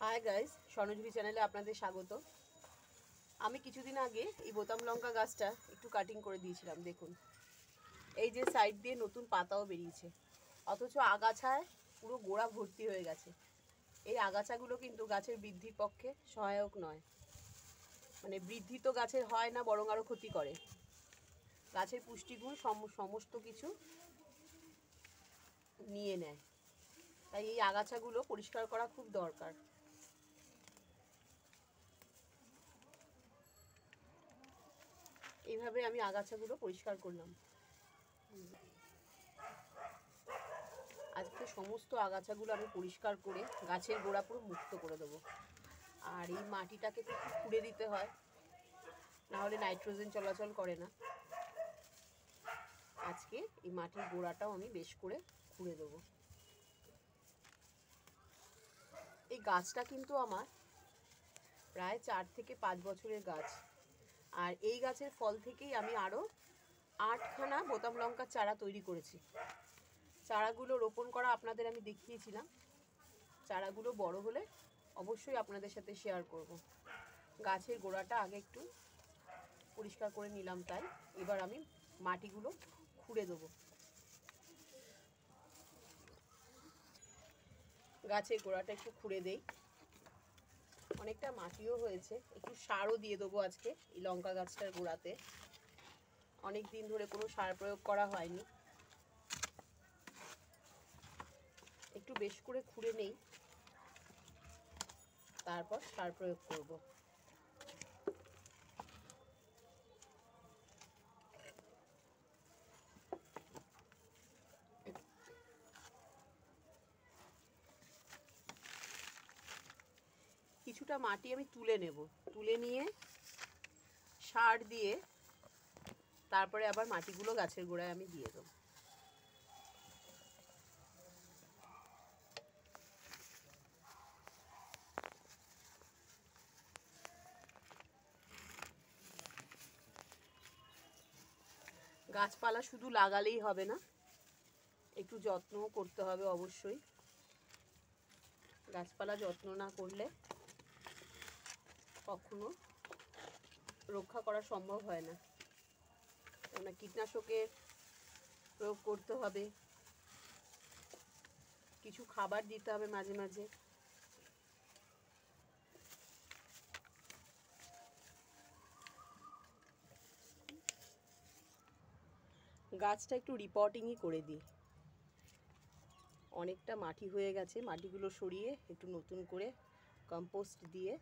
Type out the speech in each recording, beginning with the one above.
Hi guys, স্বর্ণজীবী চ্যানেলে আপনাদের স্বাগত। আমি কিছুদিন আগে এই বোতাম লঙ্কা গাছটা একটু কাটিং করে দিয়েছিলাম। দেখুন, এই যে সাইড দিয়ে নতুন পাতাও বেরিয়েছে, অথচ আগাছায় পুরো গোড়া ভর্তি হয়ে গেছে। এই আগাছাগুলো কিন্তু গাছের বৃদ্ধির পক্ষে সহায়ক নয়। মানে বৃদ্ধি তো গাছের হয় না, বরং আরও ক্ষতি করে। গাছের পুষ্টিগুণ সমস্ত কিছু নিয়ে নেয়। তাই এই আগাছাগুলো পরিষ্কার করা খুব দরকার। এইভাবে আমি আগাছাগুলো পরিষ্কার করলাম। আজকে সমস্ত আগাছাগুলো আমি পরিষ্কার করে গাছের গোড়া পুরো মুক্ত করে দেবো। আর এই মাটিটাকে তো একটু খুঁড়ে দিতে হয়, নাহলে নাইট্রোজেন চলাচল করে না। আজকে এই মাটির গোড়াটাও আমি বেশ করে খুঁড়ে দেবো। এই গাছটা কিন্তু আমার প্রায় 4 থেকে 5 বছরের গাছ। আর এই গাছের ফল থেকেই আমি আরও 8খানা বোতাম লঙ্কার চারা তৈরি করেছি। চারাগুলো রোপণ করা আপনাদের আমি দেখিয়েছিলাম। চারাগুলো বড় হলে অবশ্যই আপনাদের সাথে শেয়ার করব। গাছের গোড়াটা আগে একটু পরিষ্কার করে নিলাম, তাই এবার আমি মাটিগুলো খুঁড়ে দেবো। গাছের গোড়াটা একটু খুঁড়ে দেই। অনেকটা মাটিও হয়েছে, একটু সারও দিয়ে দেবো আজকে এই লঙ্কা গাছটার গোড়াতে। অনেক দিন ধরে কোনো সার প্রয়োগ করা হয়নি। একটু বেশ করে খুঁড়ে নেই, তারপর সার প্রয়োগ করব। কিছুটা মাটি আমি তুলে নেব, তুলে নিয়ে সার দিয়ে তারপরে আবার মাটিগুলো গাছের গোড়ায় আমি দিয়ে দেবো। গাছপালা শুধু লাগালেই হবে না, একটু যত্নও করতে হবে অবশ্যই। গাছপালা যত্ন না করলে কখনো রক্ষা করা সম্ভব হয় না। কেননা কীটনাশকের প্রয়োগ করতে হবে, কিছু খাবার দিতে হবে মাঝে মাঝে। গাছটা একটু রিপোর্টিংই করে দিই। অনেকটা মাটি হয়ে গেছে, মাটিগুলো সরিয়ে একটু নতুন করে কম্পোস্ট দিয়ে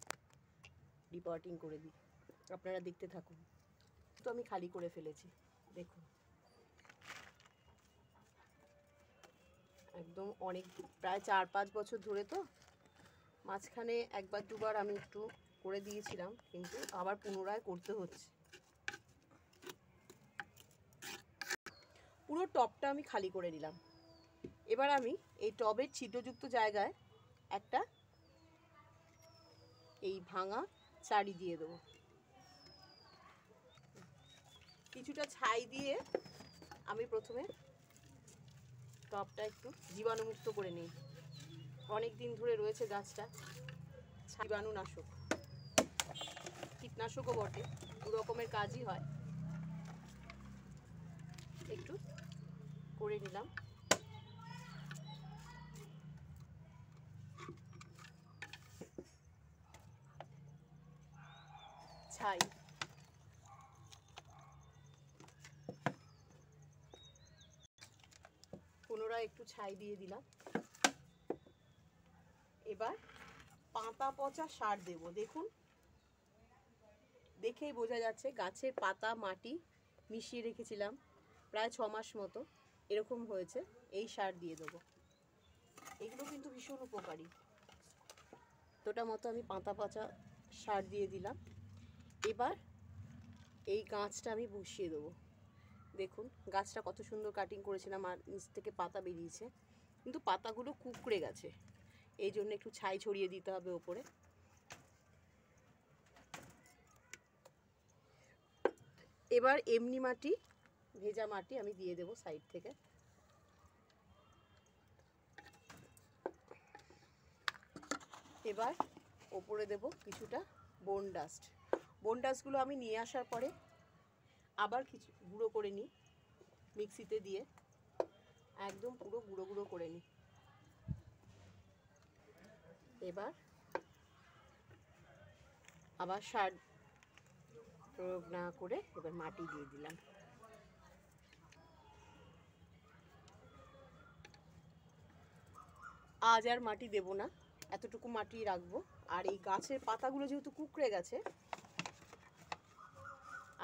রিপোর্টিং করে দিই। আপনারা দেখতে থাকুন। তো আমি খালি করে ফেলেছি, দেখুন একদম অনেক, প্রায় 4-5 বছর ধরে। তো মাঝখানে একবার দুবার আমি একটু করে দিয়েছিলাম, কিন্তু আবার পুনরায় করতে হচ্ছে। পুরো টবটা আমি খালি করে নিলাম। এবার আমি এই টবের ছিদ্রযুক্ত জায়গায় একটা এই ভাঙা চারি দিয়ে দেবো। কিছুটা ছাই দিয়ে আমি প্রথমে টবটা একটু জীবাণুমুক্ত করে নিই। অনেক দিন ধরে রয়েছে গাছটা। জীবাণুনাশক, কীটনাশকও বটে, দু রকমের কাজই হয়। একটু করে নিলাম। ছাই পুনরায় একটু ছাই দিয়ে দিলাম। এবার পাতা পচা সার দেব। দেখুন, দেখেই বোঝা যাচ্ছে গাছের পাতা মাটি মিশিয়ে রেখেছিলাম প্রায় 6 মাস মতো, এরকম হয়েছে। এই সার দিয়ে দেবো। এগুলো কিন্তু ভীষণ উপকারী। এতটা মতো আমি পাতা পচা সার দিয়ে দিলাম। এবার এই গাছটা আমি বসিয়ে দেবো। দেখুন গাছটা কত সুন্দর কাটিং করেছিলাম, আর নিচ থেকে পাতা বেরিয়েছে, কিন্তু পাতাগুলো কুঁকড়ে গেছে। এই জন্য একটু ছাই ছড়িয়ে দিতে হবে ওপরে। এবার এমনি মাটি, ভেজা মাটি আমি দিয়ে দেবো সাইড থেকে। এবার ওপরে দেব কিছুটা বোন ডাস্ট। বোন ডাস্টগুলো আমি নিয়ে আসার পরে আবার কিছু গুঁড়ো করে নিই মিক্সিতে দিয়ে, একদম পুরো গুঁড়ো গুঁড়ো করে নিই। এবার আবার সার প্রয়োগ না করে এবার মাটি দিয়ে দিলাম। আজ আর মাটি দেব না, এতটুকু মাটি রাখবো। আর এই গাছের পাতাগুলো যেহেতু কুঁকড়ে গেছে,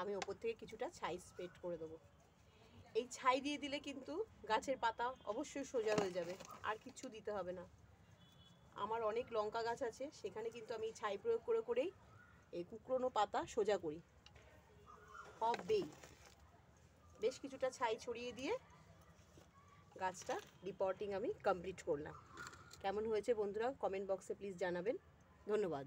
আমি ওপর থেকে কিছুটা ছাই স্প্রেড করে দেবো। এই ছাই দিয়ে দিলে কিন্তু গাছের পাতা অবশ্যই সোজা হয়ে যাবে, আর কিছু দিতে হবে না। আমার অনেক লঙ্কা গাছ আছে, সেখানে কিন্তু আমি ছাই প্রয়োগ করে করেই এই কুঁকড়োনো পাতা সোজা করি। হবেই। বেশ কিছুটা ছাই ছড়িয়ে দিয়ে গাছটা রিপোর্টিং আমি কমপ্লিট করলাম। কেমন হয়েছে বন্ধুরা কমেন্ট বক্সে প্লিজ জানাবেন। ধন্যবাদ।